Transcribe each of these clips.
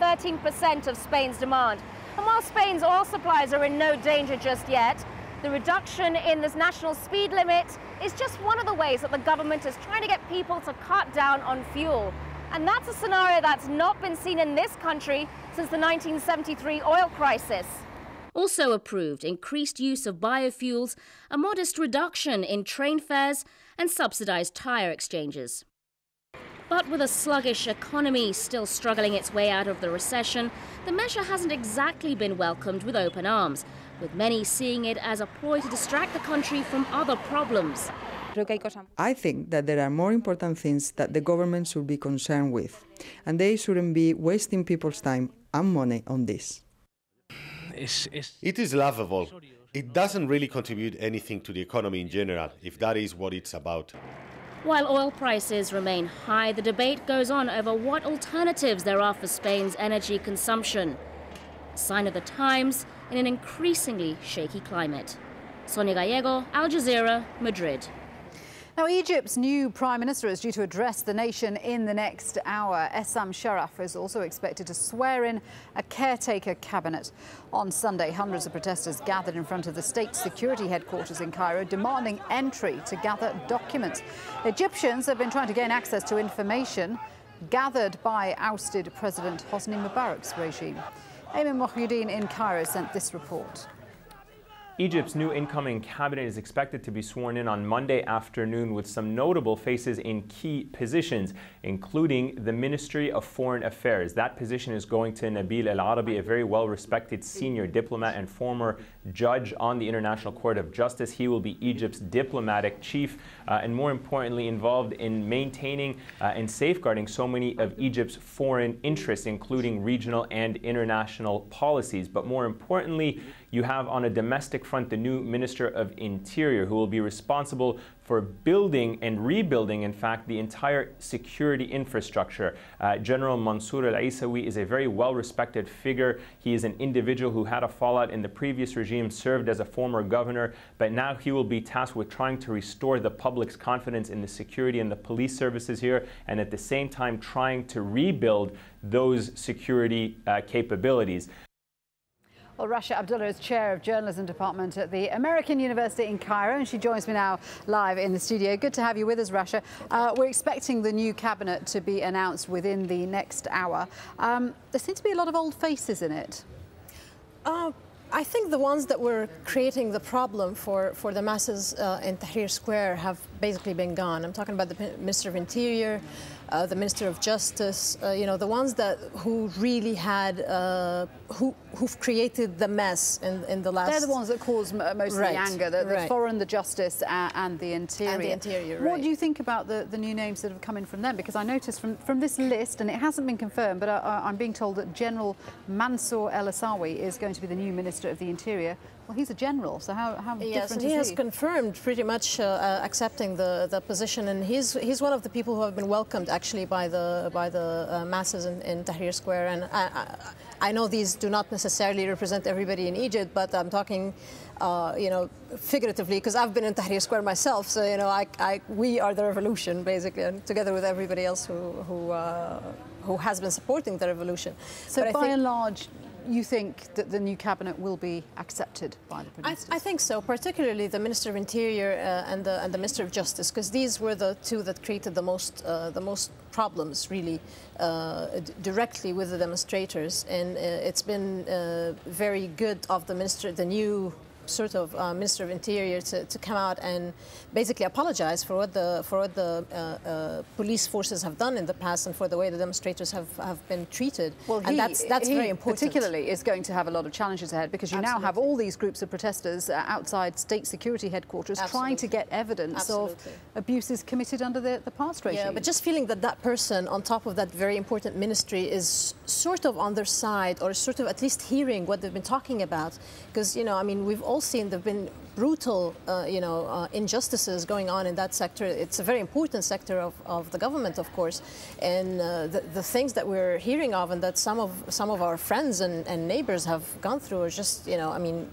13% of Spain's demand. And while Spain's oil supplies are in no danger just yet, the reduction in this national speed limit is just one of the ways that the government is trying to get people to cut down on fuel. And that's a scenario that's not been seen in this country since the 1973 oil crisis. Also approved increased use of biofuels, a modest reduction in train fares and subsidized tire exchanges. But with a sluggish economy still struggling its way out of the recession, the measure hasn't exactly been welcomed with open arms, with many seeing it as a ploy to distract the country from other problems. I think that there are more important things that the government should be concerned with, and they shouldn't be wasting people's time and money on this. It is laughable. It doesn't really contribute anything to the economy in general, if that is what it's about. While oil prices remain high, the debate goes on over what alternatives there are for Spain's energy consumption. A sign of the times in an increasingly shaky climate. Sonia Gallego, AlJazeera, Madrid. Now, Egypt's new Prime Minister is due to address the nation in the next hour. Essam Sharaf is also expected to swear in a caretaker cabinet. On Sunday, hundreds of protesters gathered in front of the state security headquarters in Cairo, demanding entry to gather documents. Egyptians have been trying to gain access to information gathered by ousted President Hosni Mubarak's regime. Ayman Mohyuddin in Cairo sent this report. Egypt's new incoming cabinet is expected to be sworn in on Monday afternoon with some notable faces in key positions, including the Ministry of Foreign Affairs. That position is going to Nabil El Arabi, a very well-respected senior diplomat and former judge on the International Court of Justice. He will be Egypt's diplomatic chief and more importantly involved in maintaining and safeguarding so many of Egypt's foreign interests, including regional and international policies. But more importantly, you have on a domestic front the new Minister of Interior, who will be responsible for building and rebuilding, in fact, the entire security infrastructure. General Mansour al-Aisawi is a very well-respected figure. He is an individual who had a fallout in the previous regime, served as a former governor, but now he will be tasked with trying to restore the public's confidence in the security and the police services here, and at the same time trying to rebuild those security capabilities. Well, Rasha Abdullah is chair of journalism department at the American University in Cairo, and she joins me now live in the studio. Good to have you with us, Rasha. We're expecting the new cabinet to be announced within the next hour. There seem to be a lot of old faces in it. I think the ones that were creating the problem for the masses in Tahrir Square have basically been gone. I'm talking about the Minister of Interior, the Minister of Justice, you know, the ones who really had, who've created the mess in the last... They're the ones that cause most of the anger, the foreign, the justice and the interior. And the interior, What do you think about the new names that have come in from them? Because I noticed from this list, and it hasn't been confirmed, but I'm being told that General Mansour El-Asawi is going to be the new Minister of the Interior. Well, he's a general, so how different is he? He has confirmed pretty much accepting the position, and he's one of the people who have been welcomed actually by the masses in Tahrir Square. And I know these do not necessarily represent everybody in Egypt, but I'm talking, you know, figuratively, because I've been in Tahrir Square myself. So you know, we are the revolution basically, and together with everybody else who has been supporting the revolution. So by and large, you think that the new cabinet will be accepted by the Prime Minister? I think so, particularly the Minister of Interior and the Minister of Justice, because these were the two that created the most problems, really, directly with the demonstrators. And it's been very good of the new sort of Minister of Interior to come out and basically apologize for what the police forces have done in the past and for the way the demonstrators have been treated. Well, and that's very important. Particularly is going to have a lot of challenges ahead, because you now have all these groups of protesters outside state security headquarters trying to get evidence of abuses committed under the past regime. Yeah, but just feeling that person on top of that very important ministry is sort of on their side, or sort of at least hearing what they've been talking about, because, you know, I mean, we've all seen there have been brutal, you know, injustices going on in that sector. It's a very important sector of the government, of course, and the things that we're hearing of and that some of our friends and neighbors have gone through are just, you know, I mean,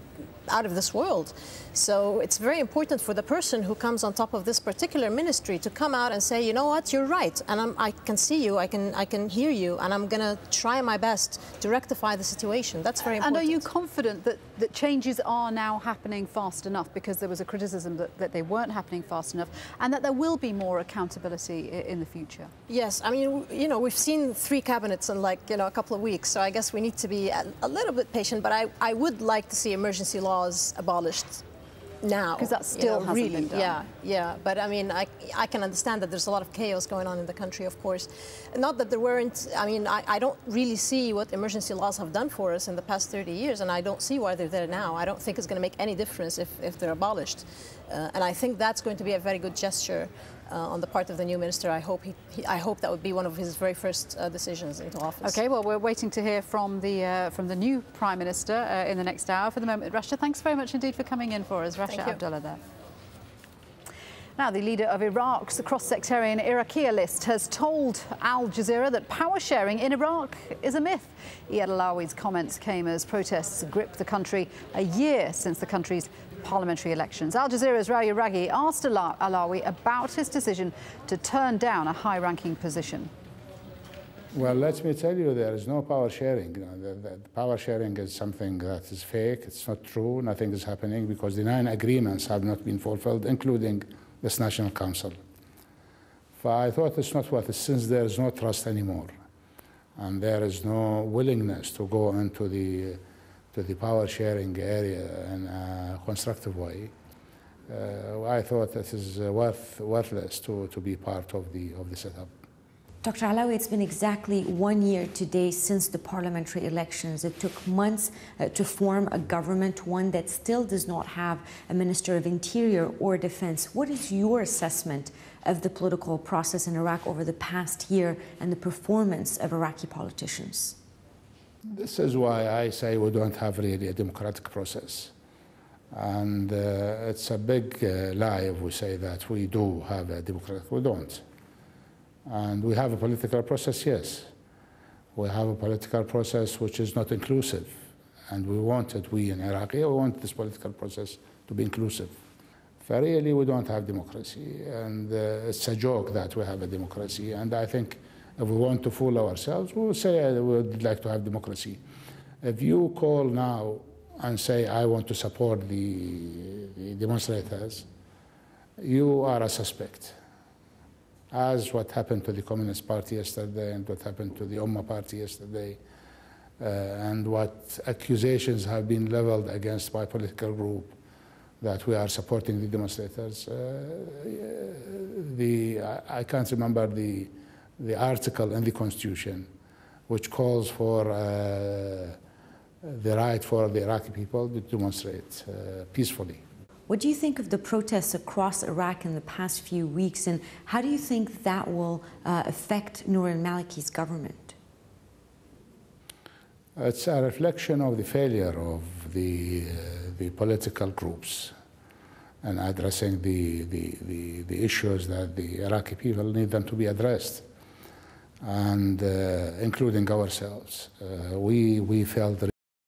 out of this world. So it's very important for the person who comes on top of this particular ministry to come out and say, you know what, you're right, and I can see you, I can hear you, and I'm going to try my best to rectify the situation. That's very important. And are you confident that changes are now happening fast enough, because there was a criticism that they weren't happening fast enough, and that there will be more accountability in the future? Yes, I mean, you know, we've seen 3 cabinets in like, you know, a couple of weeks, so I guess we need to be a little bit patient, but I would like to see emergency laws abolished now. Because that still hasn't really been done. Yeah. But I mean, I can understand that there's a lot of chaos going on in the country, of course. Not that there weren't, I mean, I don't really see what emergency laws have done for us in the past 30 years, and I don't see why they're there now. I don't think it's going to make any difference if they're abolished. And I think that's going to be a very good gesture on the part of the new minister. I hope that would be one of his very first decisions into office. Okay, well, we're waiting to hear from the new Prime Minister in the next hour. For the moment, Rasha, thanks very much indeed for coming in for us. Rasha Abdullah there. Now, the leader of Iraq's cross-sectarian Iraqi list has told AlJazeera that power sharing in Iraq is a myth. Iyad Alawi's comments came as protests gripped the country a year since the country's parliamentary elections. AlJazeera's Raya Raghi asked Alawi about his decision to turn down a high-ranking position. Well, let me tell you, there is no power sharing. You know, the power sharing is something that is fake. It's not true. Nothing is happening because the 9 agreements have not been fulfilled, including this National Council. So I thought it's not worth it, since there is no trust anymore, and there is no willingness to go into the power sharing area in a constructive way. I thought it is worthless to be part of the setup. Dr. Alawi, it's been exactly 1 year today since the parliamentary elections. It took months to form a government, one that still does not have a Minister of Interior or Defense. What is your assessment of the political process in Iraq over the past year and the performance of Iraqi politicians? This is why I say we don't have really a democratic process. And it's a big lie if we say that we do have a democratic. We don't. And we have a political process, yes. We have a political process which is not inclusive. And we in Iraq, we want this political process to be inclusive. For really, we don't have democracy. And it's a joke that we have a democracy. And I think if we want to fool ourselves, we will say we would like to have democracy. If you call now and say, I want to support the demonstrators, you are a suspect. As what happened to the Communist Party yesterday and what happened to the Ummah Party yesterday, and what accusations have been leveled against my political group that we are supporting the demonstrators. I can't remember the article in the Constitution which calls for the right for the Iraqi people to demonstrate peacefully. What do you think of the protests across Iraq in the past few weeks, and how do you think that will affect Noor al-Maliki's government? It's a reflection of the failure of the political groups in addressing the issues that the Iraqi people need them to be addressed, and including ourselves. We felt